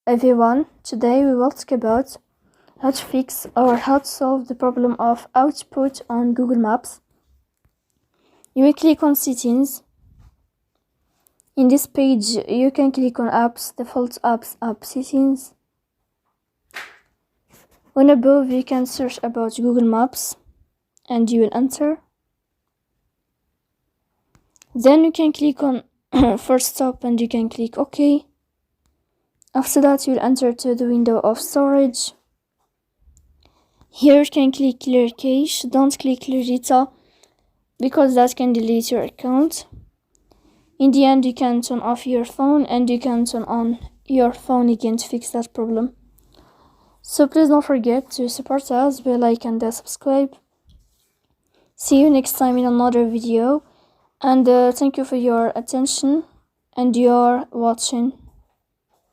everyone, today we will talk about how to fix or how to solve the problem of output on Google Maps. You will click on settings. In this page you can click on apps, default apps, app settings. On above you can search about Google Maps and you will enter. Then you can click on first stop and you can click OK. After that you'll enter to the window of storage. Here you can click clear cache. Don't click clear data because that can delete your account. In the end you can turn off your phone and you can turn on your phone again to fix that problem. So please don't forget to support us by like and subscribe. See you next time in another video, and thank you for your attention and your watching.